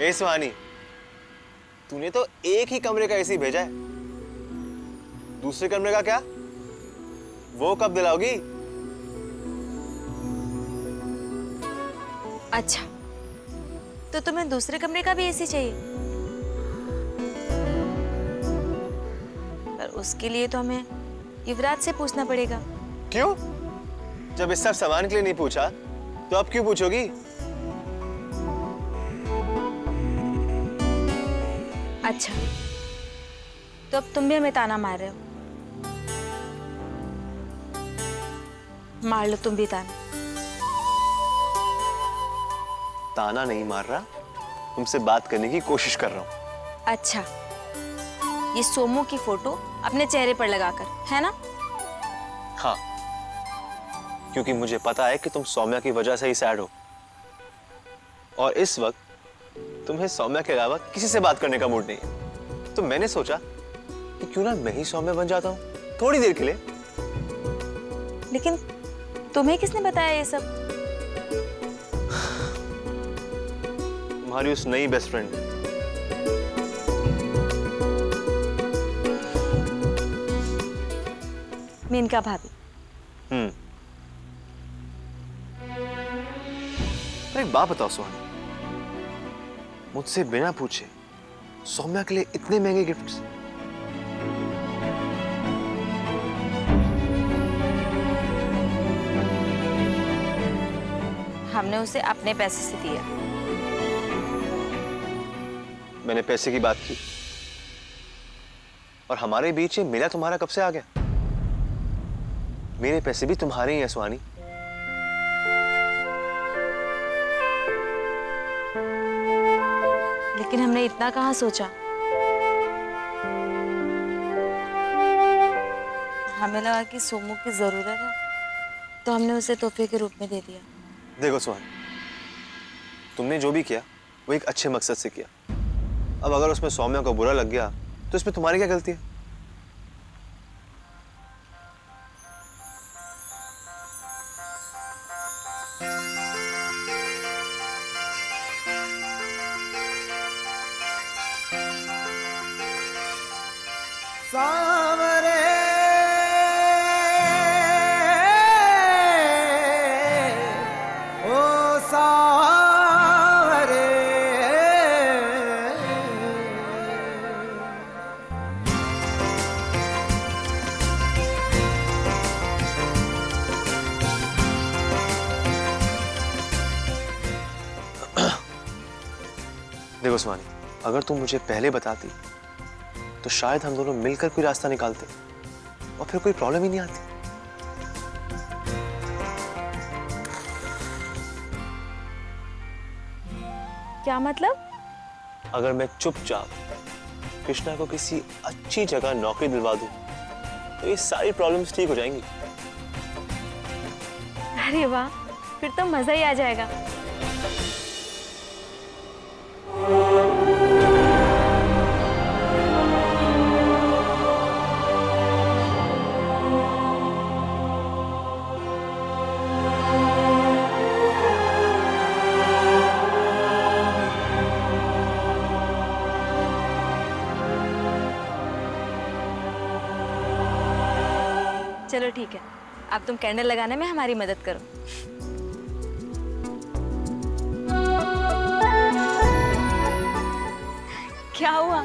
ए सुहानी, तूने तो एक ही कमरे का एसी भेजा है, दूसरे कमरे का क्या? वो कब दिलाओगी? अच्छा, तो तुम्हें दूसरे कमरे का भी एसी चाहिए? पर उसके लिए तो हमें युवराज से पूछना पड़ेगा। क्यों? जब इस सब सामान के लिए नहीं पूछा तो अब क्यों पूछोगी? अच्छा, तो अब तुम भी हमें ताना मार रहे हो। मार लो तुम भी ताना। ताना नहीं मार रहा, तुमसे बात करने की कोशिश कर रहा हूं। अच्छा, ये सोमू की फोटो अपने चेहरे पर लगाकर, है ना? हाँ, क्योंकि मुझे पता है कि तुम सौम्या की वजह से ही सैड हो और इस वक्त तुम्हें सौम्या के अलावा किसी से बात करने का मूड नहीं है। तो मैंने सोचा कि क्यों ना मैं ही सौम्या बन जाता हूँ थोड़ी देर के लिए। लेकिन तुम्हें किसने बताया ये सब? तुम्हारी उस नई बेस्ट फ्रेंड। मेनका भाभी। पर एक बात बताओ सुहानी, मुझसे बिना पूछे सौम्या के लिए इतने महंगे गिफ्ट्स? हमने उसे अपने पैसे से दिया। मैंने पैसे की बात की और हमारे बीच ये मेला तुम्हारा कब से आ गया? मेरे पैसे भी तुम्हारे ही हैं सुहानी। लेकिन हमने इतना कहाँ सोचा। हमें लगा कि सोमू की जरूरत है तो हमने उसे तोहफे के रूप में दे दिया। देखो सुहानी, तुमने जो भी किया वो एक अच्छे मकसद से किया। अब अगर उसमें सौम्या को बुरा लग गया तो इसमें तुम्हारी क्या गलती है? सामरे ओ सामरे देखो सुहानी, अगर तुम मुझे पहले बताती तो शायद हम दोनों मिलकर कोई रास्ता निकालते और फिर कोई प्रॉब्लम ही नहीं आती। क्या मतलब? अगर मैं चुपचाप कृष्णा को किसी अच्छी जगह नौकरी दिलवा दूं तो ये सारी प्रॉब्लम्स ठीक हो जाएंगी। अरे वाह, फिर तो मजा ही आ जाएगा। चलो ठीक है, अब तुम कैंडल लगाने में हमारी मदद करो। क्या हुआ?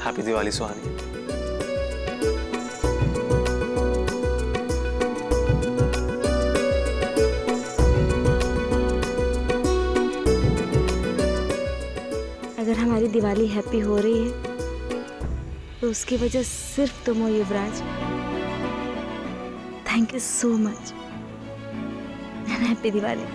हैप्पी दिवाली सुहानी। अगर हमारी दिवाली हैप्पी हो रही है तो उसकी वजह सिर्फ तुम हो Yuvraj. Thank you so much and happy Diwali.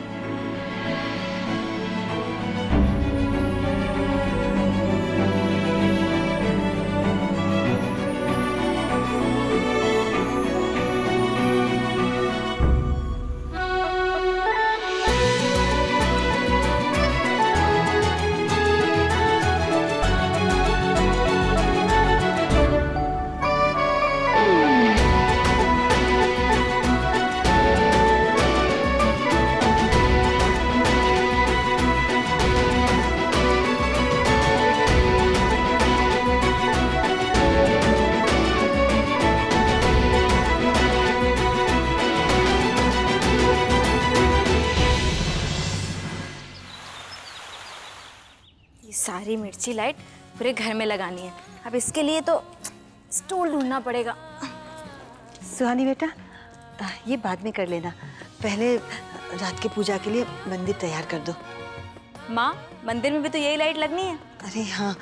अच्छी लाइट पूरे घर में लगानी है। अब इसके लिए तो स्टूल ढूंढना पड़ेगा। सुहानी बेटा, ये बाद में कर लेना, पहले रात की पूजा के लिए मंदिर तैयार कर दो। माँ, मंदिर में भी तो यही लाइट लगनी है। अरे हाँ,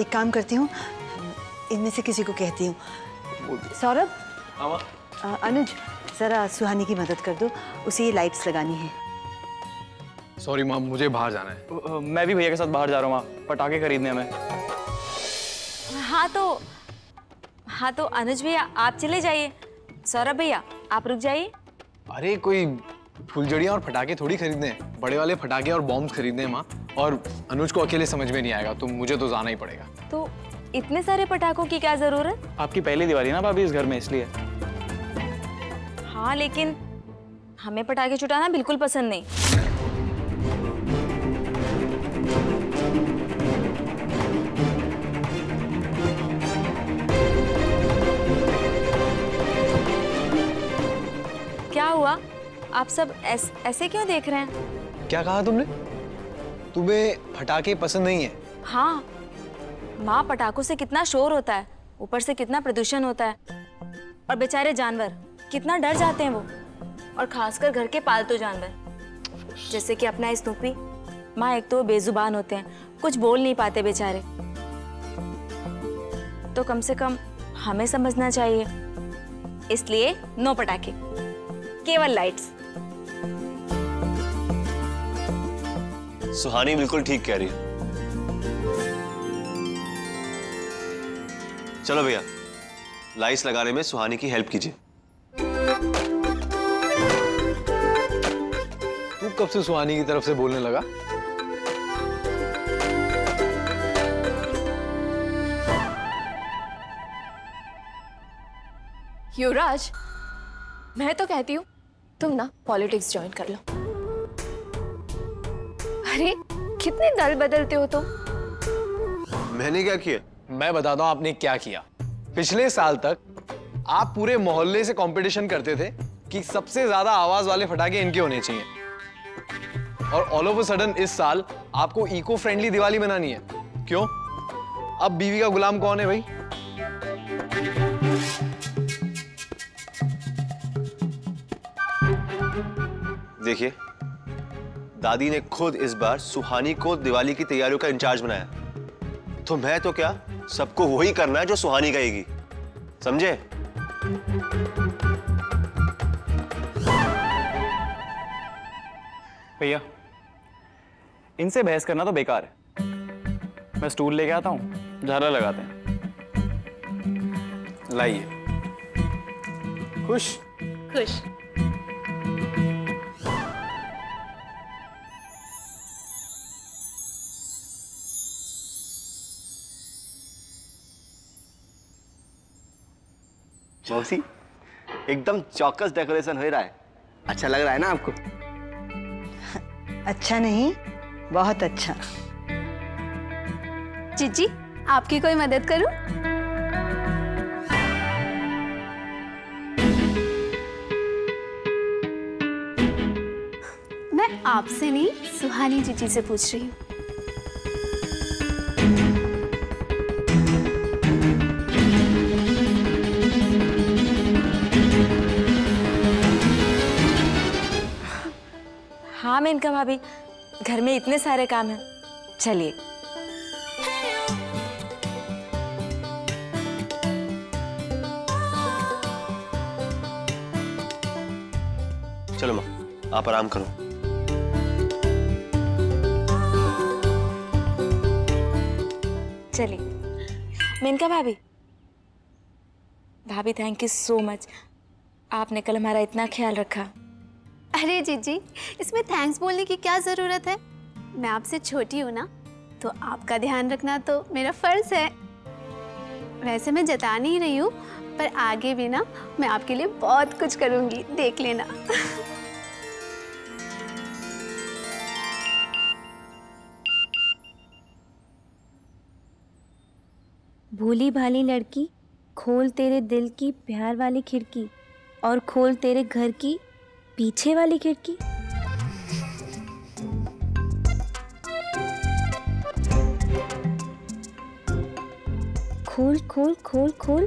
एक काम करती हूँ, इनमें से किसी को कहती हूँ। सौरभ, अनुज, जरा सुहानी की मदद कर दो, उसे ये लाइट्स लगानी है। सॉरी माँ, मुझे बाहर जाना है। मैं भी भैया के साथ बाहर जा रहा हूँ माँ, पटाखे खरीदने हमें। हाँ तो अनुज भैया आप चले जाइए, सौरभ भैया आप रुक जाइए। अरे कोई फुलझड़ियाँ और फटाके थोड़ी खरीदने हैं, बड़े वाले फटाके और बॉम्ब्स खरीदने हैं माँ, और अनुज को अकेले समझ में नहीं आएगा, तो मुझे तो जाना ही पड़ेगा। तो इतने सारे पटाखों की क्या जरूरत? आपकी पहली दिवाली ना भाभी इस घर में, इसलिए। हाँ, लेकिन हमें पटाखे छुटाना बिल्कुल पसंद नहीं। क्या हुआ? आप सब ऐसे क्यों देख रहे हैं? क्या कहा तुमने? तुम्हें फटाके पसंद नहीं है? हाँ माँ, पटाखों से कितना शोर होता है, ऊपर से कितना प्रदूषण होता है, और बेचारे जानवर कितना डर जाते हैं वो, और खासकर घर के पालतू जानवर जैसे कि अपना स्नूपी। माँ, एक तो वो बेजुबान होते हैं, कुछ बोल नहीं पाते बेचारे, तो कम से कम हमें समझना चाहिए। इसलिए नो पटाखे, केवल लाइट्स। सुहानी बिल्कुल ठीक कह रही है। चलो भैया, लाइट्स लगाने में सुहानी की हेल्प कीजिए। तू कब से सुहानी की तरफ से बोलने लगा? युवराज, मैं तो कहती हूँ तुम ना पॉलिटिक्स ज्वाइन कर लो। अरे कितने दल बदलते हो तुम। मैंने क्या किया? मैं बताता हूँ आपने क्या किया। पिछले साल तक आप पूरे मोहल्ले से कंपटीशन करते थे कि सबसे ज्यादा आवाज वाले फटाके इनके होने चाहिए, और ऑल ऑफ अ सडन इस साल आपको इको फ्रेंडली दिवाली मनानी है। क्यों? अब बीवी का गुलाम कौन है भाई? देखिए, दादी ने खुद इस बार सुहानी को दिवाली की तैयारियों का इंचार्ज बनाया, तो मैं तो क्या, सबको वही करना है जो सुहानी कहेगी, समझे? भैया, इनसे बहस करना तो बेकार है। मैं स्टूल लेके आता हूँ, झालर लगाते हैं। लाइए। खुश? खुश। मौसी, एकदम चौकस डेकोरेशन हो रहा है। अच्छा लग रहा है ना आपको? अच्छा नहीं, बहुत अच्छा। जीजी, आपकी कोई मदद करूं? मैं आपसे नहीं, सुहानी जीजी से पूछ रही हूँ। हाँ मेनका भाभी, घर में इतने सारे काम हैं, चलिए। चलो माँ, आप आराम करो। चलिए। मेनका भाभी, भाभी थैंक यू सो मच, आपने कल हमारा इतना ख्याल रखा। अरे जीजी, इसमें थैंक्स बोलने की क्या जरूरत है? मैं आपसे छोटी हूँ ना, तो आपका ध्यान रखना तो मेरा फर्ज है। वैसे मैं जता नहीं रही हूँ, पर आगे भी ना मैं आपके लिए बहुत कुछ करूँगी, देख लेना। भोली भाली लड़की, खोल तेरे दिल की प्यार वाली खिड़की, और खोल तेरे घर की पीछे वाली खिड़की। खोल खोल खोल खोल।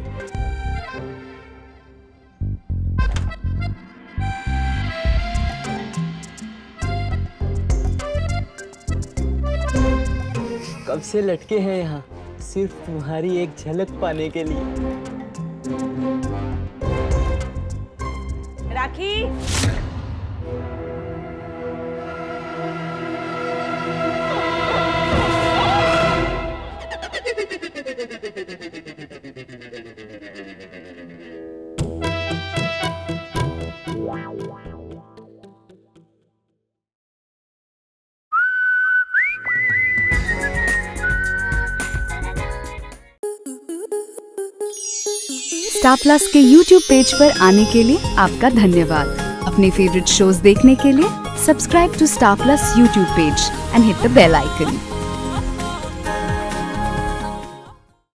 कब से लटके हैं यहाँ सिर्फ तुम्हारी एक झलक पाने के लिए। राखी, स्टार प्लस के YouTube पेज पर आने के लिए आपका धन्यवाद। अपने फेवरेट शोज देखने के लिए subscribe to Star Plus YouTube page and hit the bell icon.